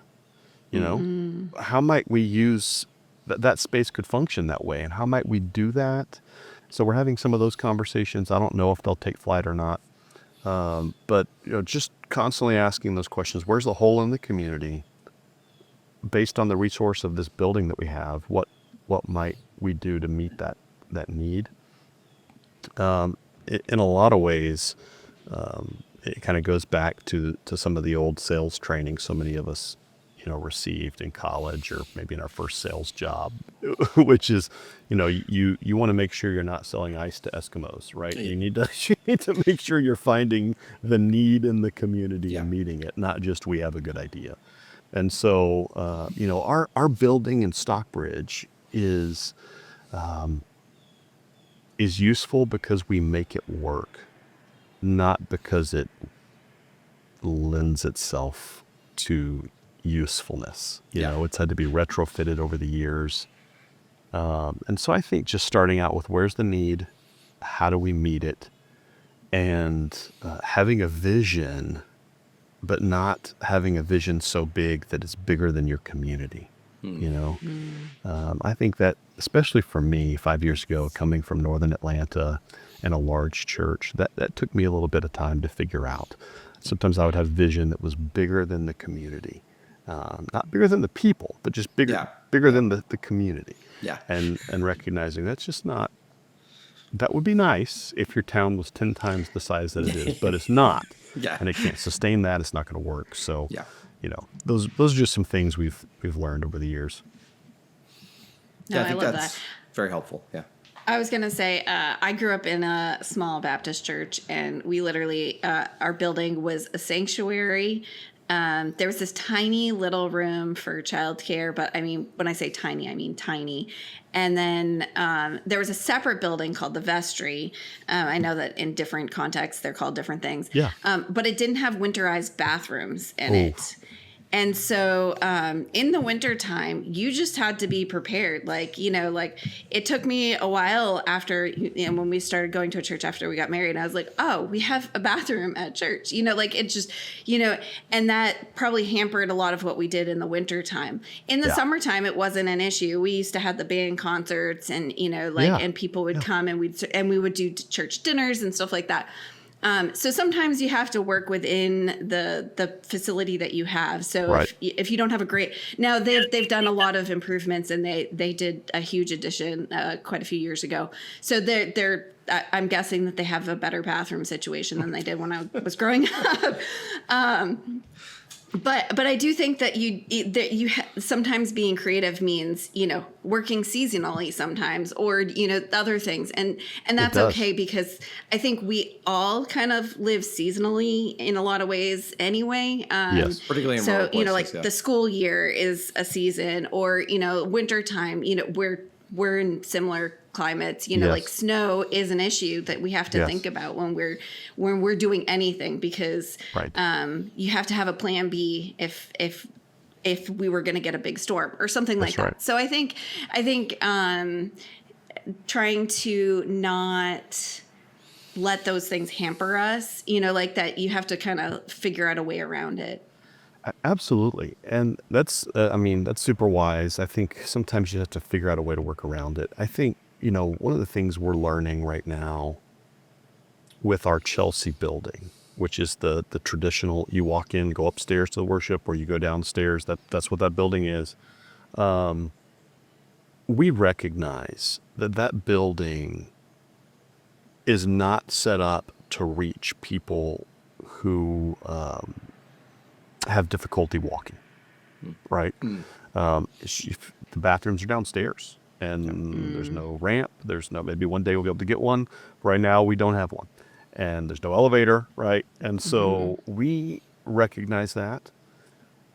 How might we use that space could function that way, and how might we do that? So we're having some of those conversations. I don't know if they'll take flight or not. But just constantly asking those questions. Where's the hole in the community? Based on the resource of this building that we have, what might we do to meet that need? In a lot of ways, it kind of goes back to some of the old sales training so many of us received in college, or maybe in our first sales job, which is, you want to make sure you're not selling ice to Eskimos, right? You need to make sure you're finding the need in the community and meeting it, not just we have a good idea. And so, our building in Stockbridge is, is useful because we make it work, not because it lends itself to usefulness. You know, it's had to be retrofitted over the years. And so I think just starting out with where's the need, how do we meet it, and having a vision, but not having a vision so big that it's bigger than your community. You know, I think that, especially for me, 5 years ago, coming from Northern Atlanta and a large church, that took me a little bit of time to figure out. Sometimes I would have vision that was bigger than the community, not bigger than the people, but just bigger than the community. Yeah. And recognizing that's just not, that would be nice if your town was 10 times the size that it is, but it's not. Yeah. And it can't sustain that. It's not going to work. So, you know, those are just some things we've learned over the years. No, I think love that's that. very helpful. Yeah. I was going to say, I grew up in a small Baptist church, and we literally, our building was a sanctuary. There was this tiny little room for childcare, but I mean, when I say tiny, I mean tiny. And then there was a separate building called the vestry. I know that in different contexts, they're called different things. Yeah. But it didn't have winterized bathrooms in it. And so in the wintertime, you just had to be prepared. Like, you know, like it took me a while after, you know, when we started going to a church after we got married, I was like, oh, we have a bathroom at church, you know, like it just, you know, and that probably hampered a lot of what we did in the wintertime. In the summertime, it wasn't an issue. We used to have the band concerts and, you know, like, and people would come and we would do church dinners and stuff like that. So sometimes you have to work within the facility that you have. So if you don't have a great, now they've done a lot of improvements, and they did a huge addition quite a few years ago. So I'm guessing that they have a better bathroom situation than they did when I was growing up. But I do think that sometimes being creative means, you know, working seasonally sometimes, or, you know, other things. And that's okay, because I think we all kind of live seasonally in a lot of ways anyway. Yes. Particularly in rural places, you know, like the school year is a season, or, you know, wintertime, you know, we're in similar climates, you know, like snow is an issue that we have to think about when we're doing anything, because you have to have a plan B if we were going to get a big storm or something like that. So I think trying to not let those things hamper us, you know, like that, you have to kind of figure out a way around it. Absolutely. And that's, that's super wise. I think sometimes you have to figure out a way to work around it. I think, you know, one of the things we're learning right now with our Chelsea building, which is the traditional, you walk in, go upstairs to the worship, or you go downstairs. That's what that building is. We recognize that building is not set up to reach people who have difficulty walking, right? The bathrooms are downstairs, and there's no ramp. There's no, maybe one day we'll be able to get one. Right now we don't have one, and there's no elevator, right? And so we recognize that.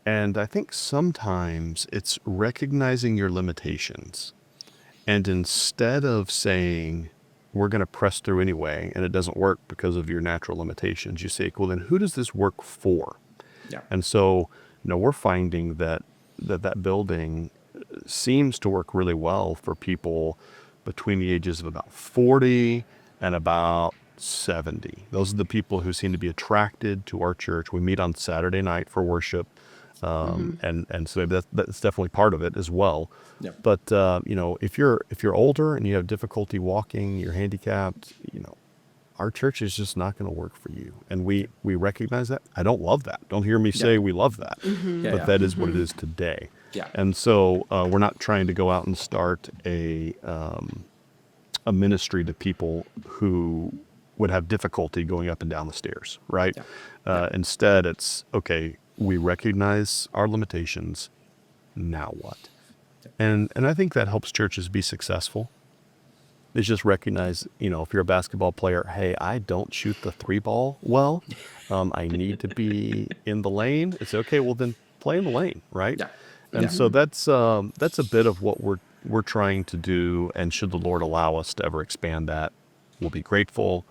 And I think sometimes it's recognizing your limitations. And instead of saying, we're going to press through anyway, and it doesn't work because of your natural limitations, you say, well, then who does this work for? Yeah. And so, you know, we're finding that building seems to work really well for people between the ages of about 40 and about 70. Those are the people who seem to be attracted to our church. We meet on Saturday night for worship. And so maybe that's definitely part of it as well. Yeah. But, you know, if you're older and you have difficulty walking, you're handicapped, you know, our church is just not going to work for you. And we recognize that. I don't love that. Don't hear me say we love that, but that is what it is today. Yeah. And so we're not trying to go out and start a ministry to people who would have difficulty going up and down the stairs, right? Instead, it's, okay, we recognize our limitations. Now what? And I think that helps churches be successful. Is just recognize, you know, if you're a basketball player, hey, I don't shoot the 3-ball well. I need to be in the lane. It's okay. Well, then play in the lane, right? Yeah. And so that's a bit of what we're we're trying to do, and should the Lord allow us to ever expand that, we'll be grateful.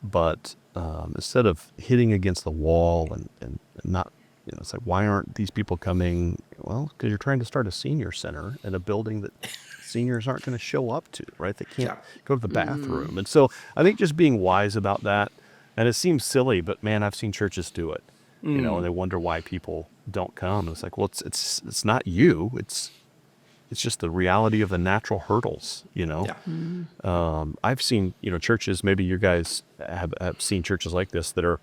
But instead of hitting against the wall and not, it's like, why aren't these people coming? Well, because you're trying to start a senior center in a building that seniors aren't going to show up to, right? They can't go to the bathroom. And so I think just being wise about that, and it seems silly, but man, I've seen churches do it, and they wonder why people don't come. It's like, well, it's not you. It's just the reality of the natural hurdles, I've seen, churches, maybe you guys have seen churches like this that are,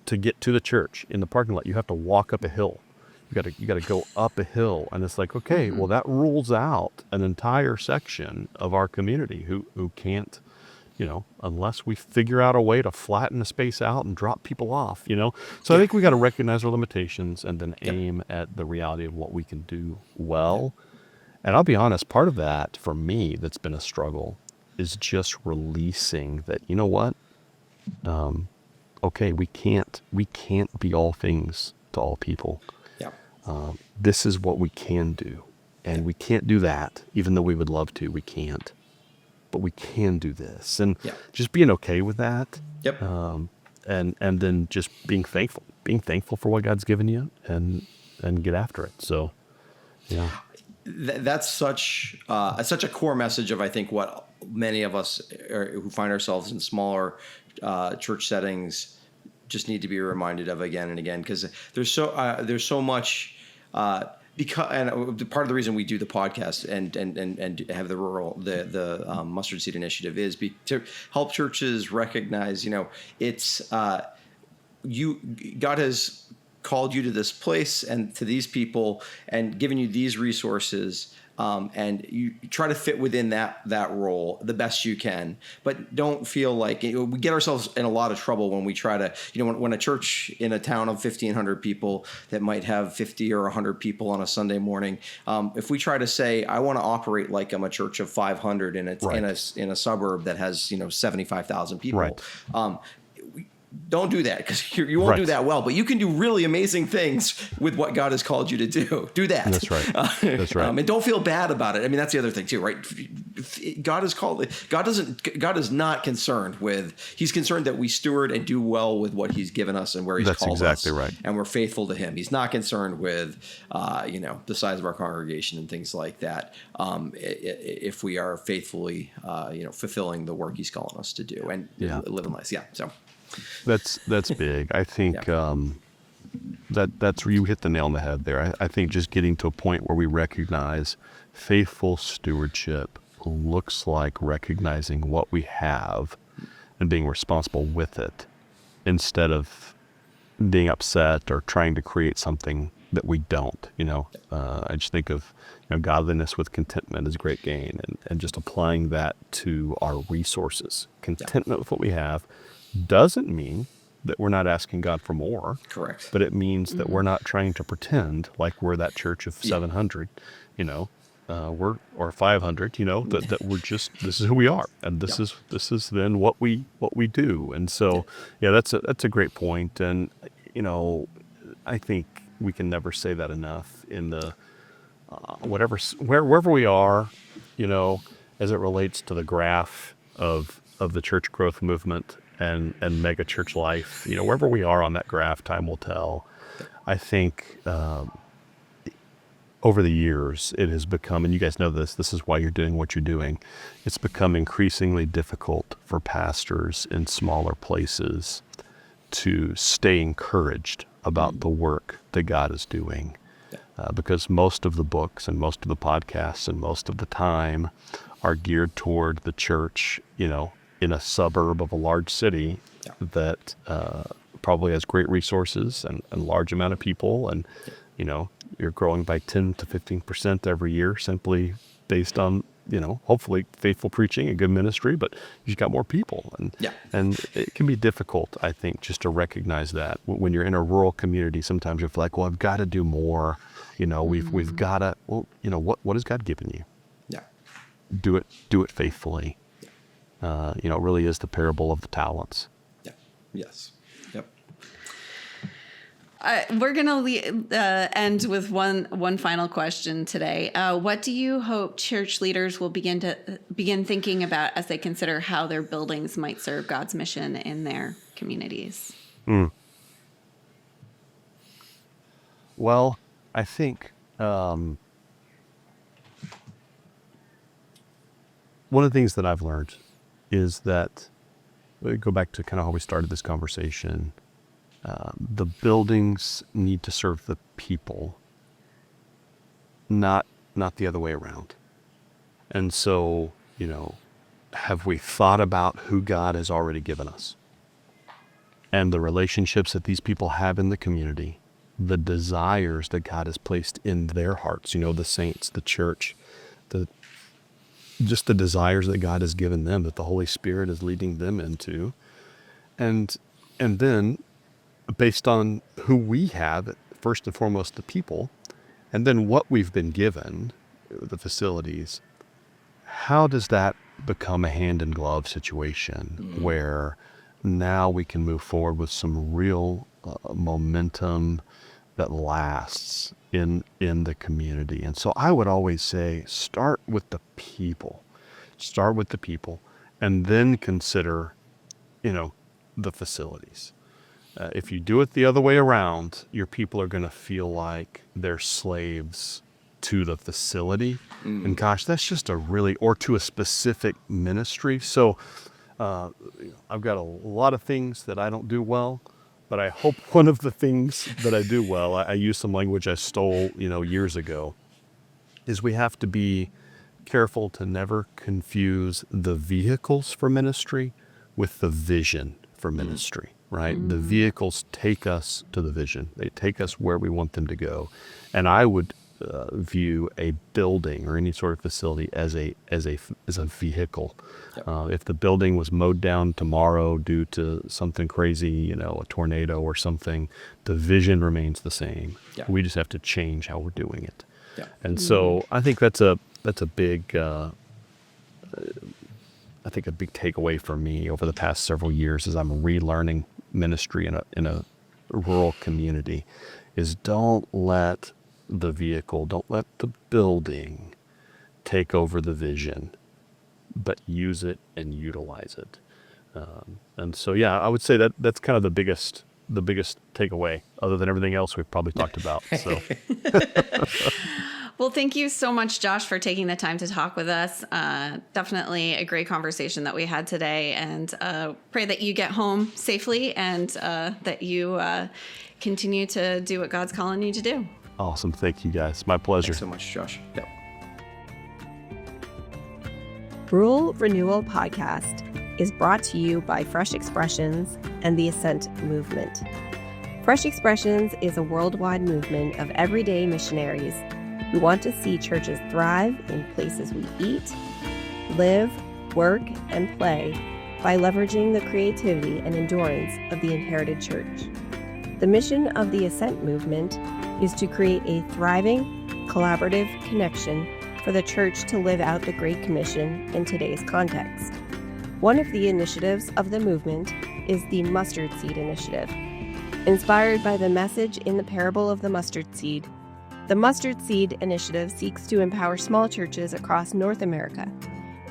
to get to the church in the parking lot, you have to walk up a hill. You got to go up a hill. And it's like, okay, well, that rules out an entire section of our community who can't, unless we figure out a way to flatten the space out and drop people off, So I think we got to recognize our limitations and then aim at the reality of what we can do well. And I'll be honest, part of that for me that's been a struggle is just releasing that, you know what? Okay, we can't be all things to all people. Yeah. This is what we can do. And we can't do that, even though we would love to, we can't. But we can do this, and just being okay with that. Yep. And then just being thankful for what God's given you, and get after it. So, yeah. That's such a core message of, I think, what many of us who find ourselves in smaller church settings just need to be reminded of again and again, because there's so much. And part of the reason we do the podcast and have the rural mustard seed initiative is to help churches recognize, it's God has called you to this place and to these people and given you these resources. And you try to fit within that role the best you can, but don't feel like we get ourselves in a lot of trouble when we try to, when a church in a town of 1,500 people that might have 50 or 100 people on a Sunday morning, if we try to say, I want to operate like I'm a church of 500 in a suburb that has 75,000 people. Right. Don't do that, because you won't do that well, but you can do really amazing things with what God has called you to do. Do that. That's right. That's right. And don't feel bad about it. I mean, that's the other thing too, right? God is not concerned He's concerned that we steward and do well with what He's given us and where He's called us. That's exactly right. And we're faithful to Him. He's not concerned with, the size of our congregation and things like that. If we are faithfully, fulfilling the work He's calling us to do and living life. Yeah. So. That's big. I think that's where you hit the nail on the head there. I think just getting to a point where we recognize faithful stewardship looks like recognizing what we have and being responsible with it, instead of being upset or trying to create something that we don't. I just think of godliness with contentment is great gain, and just applying that to our resources. Contentment with what we have doesn't mean that we're not asking God for more. Correct. But it means that we're not trying to pretend like we're that church of 700, or 500, that we're just, this is who we are, and this is then what we do. And so, that's a great point. And I think we can never say that enough in the wherever we are, as it relates to the graph of the church growth movement and mega church life, wherever we are on that graph, time will tell. I think over the years it has become, and you guys know this is why you're doing what you're doing, it's become increasingly difficult for pastors in smaller places to stay encouraged about the work that God is doing. Because most of the books and most of the podcasts and most of the time are geared toward the church, in a suburb of a large city that probably has great resources and large amount of people. And, you're growing by 10 to 15% every year simply based on, hopefully faithful preaching and good ministry, but you've got more people. And it can be difficult, I think, just to recognize that when you're in a rural community. Sometimes you feel like, well, I've got to do more. We've got to, what has God given you? Yeah. Do it faithfully. It really is the parable of the talents. Yeah. Yes. Yep. we're going to end with one final question today. What do you hope church leaders will begin thinking about as they consider how their buildings might serve God's mission in their communities? Well, I think one of the things that I've learned is that, we go back to kind of how we started this conversation, the buildings need to serve the people, not the other way around. And so, have we thought about who God has already given us and the relationships that these people have in the community, the desires that God has placed in their hearts, the saints, the church, just the desires that God has given them, that the Holy Spirit is leading them into. And then based on who we have, first and foremost, the people, and then what we've been given, the facilities, how does that become a hand-in-glove situation where now we can move forward with some real momentum that lasts in the community? And so I would always say, start with the people, and then consider, the facilities. If you do it the other way around, your people are going to feel like they're slaves to the facility. And gosh, that's just or to a specific ministry. So I've got a lot of things that I don't do well, but I hope one of the things that I do well, I use some language I stole, years ago, is we have to be careful to never confuse the vehicles for ministry with the vision for ministry, right? The vehicles take us to the vision. They take us where we want them to go. And I would view a building or any sort of facility as a vehicle. Yep. If the building was mowed down tomorrow due to something crazy, a tornado or something, the vision remains the same. Yeah. We just have to change how we're doing it. Yeah. And so I think that's a big big takeaway for me over the past several years as I'm relearning ministry in a rural community, is don't let the vehicle, don't let the building take over the vision, but use it and utilize it. And so, I would say that's kind of the biggest takeaway, other than everything else we've probably talked about. So. Well, thank you so much, Josh, for taking the time to talk with us. Definitely a great conversation that we had today, and pray that you get home safely and that you continue to do what God's calling you to do. Awesome. Thank you, guys. My pleasure. Thanks so much, Josh. Yep. Rural Renewal Podcast is brought to you by Fresh Expressions and the Ascent Movement. Fresh Expressions is a worldwide movement of everyday missionaries who want to see churches thrive in places we eat, live, work, and play by leveraging the creativity and endurance of the inherited church. The mission of the Ascent Movement is to create a thriving, collaborative connection for the church to live out the Great Commission in today's context. One of the initiatives of the movement is the Mustard Seed Initiative. Inspired by the message in the parable of the mustard seed, the Mustard Seed Initiative seeks to empower small churches across North America,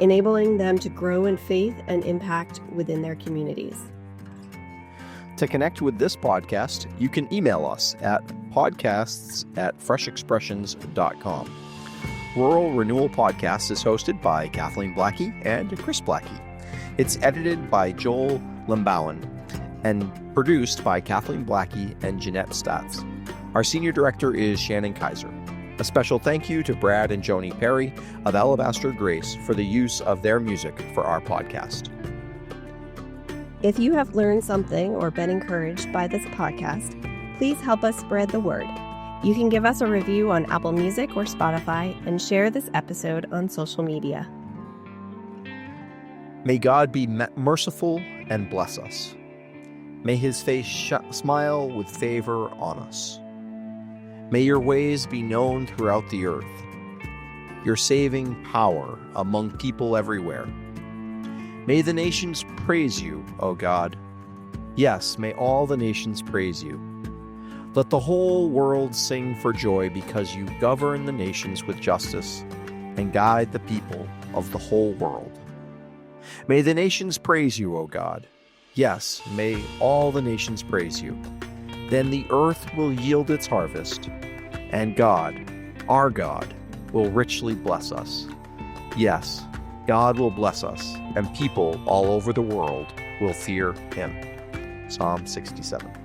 enabling them to grow in faith and impact within their communities. To connect with this podcast, you can email us at podcasts@freshexpressions.com. Rural Renewal Podcast is hosted by Kathleen Blackie and Chris Blackie. It's edited by Joel Limbowen and produced by Kathleen Blackie and Jeanette Statz. Our senior director is Shannon Kaiser. A special thank you to Brad and Joni Perry of Alabaster Grace for the use of their music for our podcast. If you have learned something or been encouraged by this podcast, please help us spread the word. You can give us a review on Apple Music or Spotify and share this episode on social media. May God be merciful and bless us. May his face smile with favor on us. May your ways be known throughout the earth, your saving power among people everywhere. May the nations praise you, O God. Yes, may all the nations praise you. Let the whole world sing for joy because you govern the nations with justice and guide the people of the whole world. May the nations praise you, O God. Yes, may all the nations praise you. Then the earth will yield its harvest, and God, our God, will richly bless us. Yes, God will bless us, and people all over the world will fear him. Psalm 67.